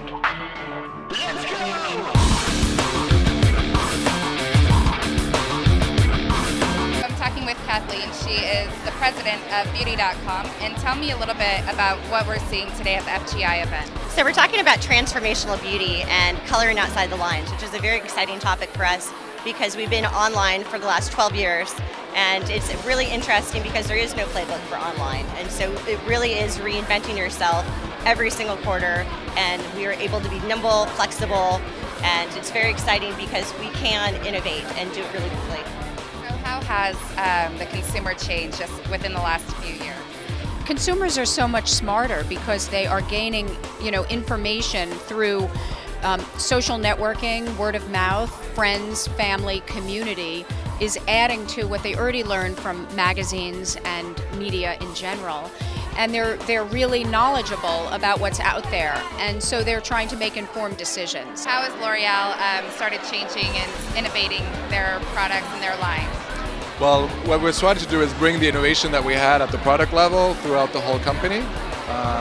I'm talking with Kathleen. She is the president of Beauty.com. And tell me a little bit about what we're seeing today at the FGI event. So we're talking about transformational beauty and coloring outside the lines, which is a very exciting topic for us because we've been online for the last 12 years. And it's really interesting because there is no playbook for online. And so it really is reinventing yourself every single quarter. And we are able to be nimble, flexible, and it's very exciting because we can innovate and do it really quickly. So how has the consumer changed just within the last few years? Consumers are so much smarter because they are gaining, information through social networking, word of mouth, friends, family, community is adding to what they already learned from magazines and media in general. And they're really knowledgeable about what's out there, and so they're trying to make informed decisions. How has L'Oreal started changing and innovating their products and their lines? Well, what we're trying to do is bring the innovation that we had at the product level throughout the whole company,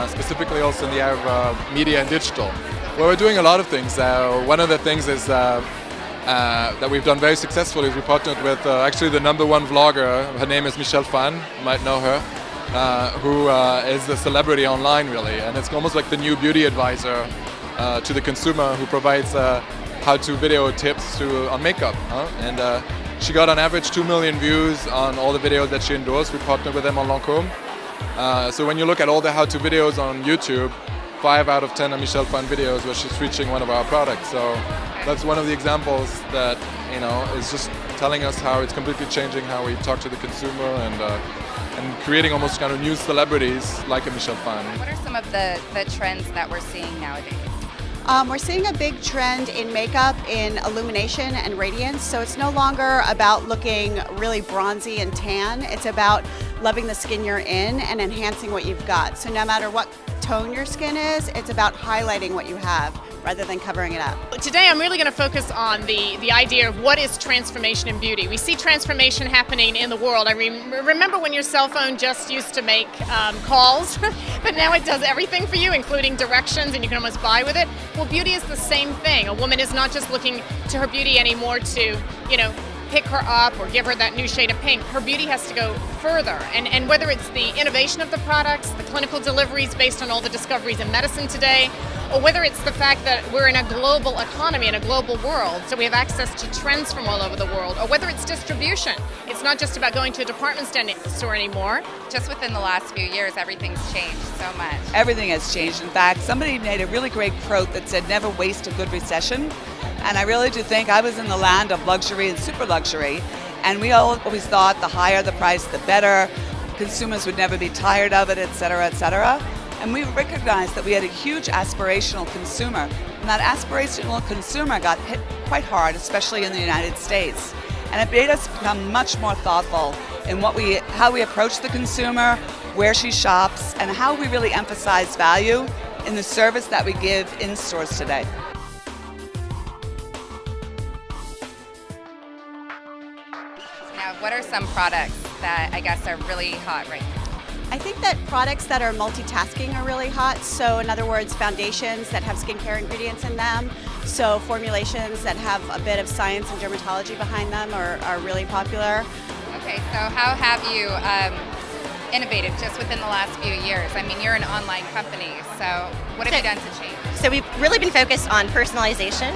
specifically also in the area of media and digital. Well, we're doing a lot of things. One of the things is that we've done very successfully is we partnered with actually the #1 vlogger. Her name is Michelle Phan, you might know her, who is a celebrity online really, and it's almost like the new beauty advisor to the consumer who provides how-to video tips on makeup. And she got on average 2 million views on all the videos that she endorsed. We partnered with them on Lancôme. So when you look at all the how-to videos on YouTube, 5 out of 10 are Michelle Phan videos where she's featuring one of our products. So that's one of the examples that is just telling us how it's completely changing how we talk to the consumer and creating almost kind of new celebrities like a Michelle Phan. What are some of the trends that we're seeing nowadays? We're seeing a big trend in makeup in illumination and radiance. So it's no longer about looking really bronzy and tan. It's about loving the skin you're in and enhancing what you've got. So no matter what tone your skin is, it's about highlighting what you have rather than covering it up. Today I'm really going to focus on the idea of what is transformation in beauty. We see transformation happening in the world. I remember when your cell phone just used to make calls, but now it does everything for you, including directions, and you can almost buy with it. Well, beauty is the same thing. A woman is not just looking to her beauty anymore to, pick her up or give her that new shade of pink. Her beauty has to go further. And whether it's the innovation of the products, the clinical deliveries based on all the discoveries in medicine today, or whether it's the fact that we're in a global economy, in a global world, so we have access to trends from all over the world, or whether it's distribution. It's not just about going to a department store anymore. Just within the last few years, everything's changed so much. Everything has changed. In fact, somebody made a really great quote that said, "Never waste a good recession." And I really do think I was in the land of luxury and super luxury, and we always thought the higher the price, the better. Consumers would never be tired of it, et cetera, et cetera. And we recognized that we had a huge aspirational consumer, and that aspirational consumer got hit quite hard, especially in the United States. And it made us become much more thoughtful in how we approach the consumer, where she shops, and how we really emphasize value in the service that we give in stores today. Now, what are some products that I guess are really hot right now? I think that products that are multitasking are really hot. So in other words, foundations that have skincare ingredients in them. So formulations that have a bit of science and dermatology behind them are really popular. Okay, so how have you innovated just within the last few years? I mean, you're an online company, so what have you done to change? So we've really been focused on personalization.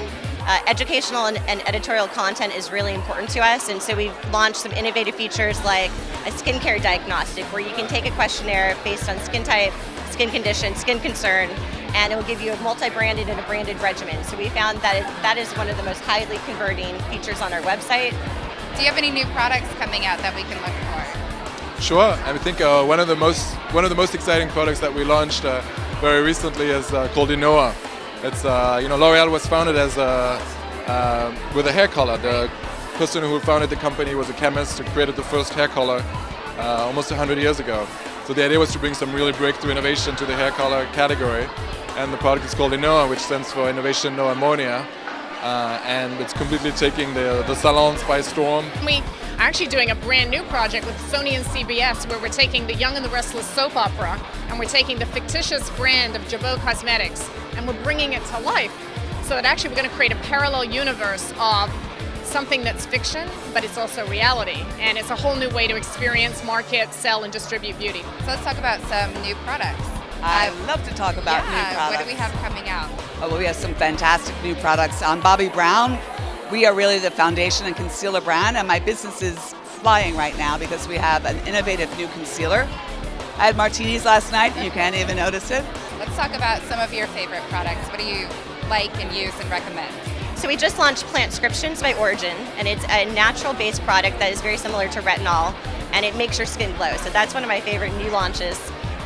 Educational and editorial content is really important to us, and so we've launched some innovative features like a skincare diagnostic where you can take a questionnaire based on skin type, skin condition, skin concern, and it will give you a multi-branded and a branded regimen. So we found that is one of the most highly converting features on our website. Do you have any new products coming out that we can look for? Sure. I think one of the most exciting products that we launched very recently is called Inoa. It's L'Oreal was founded as with a hair color. The person who founded the company was a chemist who created the first hair color almost 100 years ago. So the idea was to bring some really breakthrough innovation to the hair color category, and the product is called Inoa, which stands for Innovation No Ammonia, and it's completely taking the salons by storm. We are actually doing a brand new project with Sony and CBS where we're taking the Young and the Restless soap opera and we're taking the fictitious brand of Jabot Cosmetics and we're bringing it to life. So that actually we're going to create a parallel universe of something that's fiction, but it's also reality. And it's a whole new way to experience, market, sell, and distribute beauty. So let's talk about some new products. I'd love to talk about new products. What do we have coming out? Oh, well, we have some fantastic new products. On Bobbi Brown, we are really the foundation and concealer brand, and my business is flying right now because we have an innovative new concealer. I had martinis last night, and you can't even notice it. Let's talk about some of your favorite products. What do you like and use and recommend? So we just launched Plantscriptions by Origin, and it's a natural-based product that is very similar to retinol, and it makes your skin glow. So that's one of my favorite new launches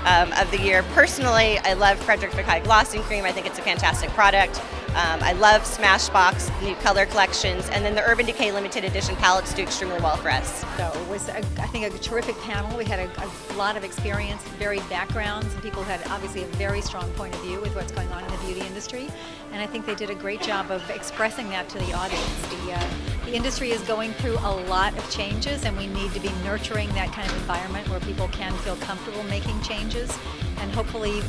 of the year. Personally, I love Frederick Fekkai Glossing Cream. I think it's a fantastic product. I love Smashbox, new color collections, and then the Urban Decay limited edition palettes do extremely well for us. So it was, I think, a terrific panel. We had a lot of experience, varied backgrounds, and people had obviously a very strong point of view with what's going on in the beauty industry. And I think they did a great job of expressing that to the audience. The industry is going through a lot of changes, and we need to be nurturing that kind of environment where people can feel comfortable making changes, and hopefully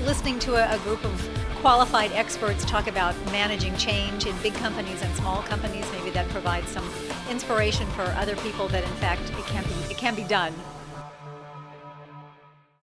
listening to a group of qualified experts talk about managing change in big companies and small companies. Maybe that provides some inspiration for other people that in fact it can be done.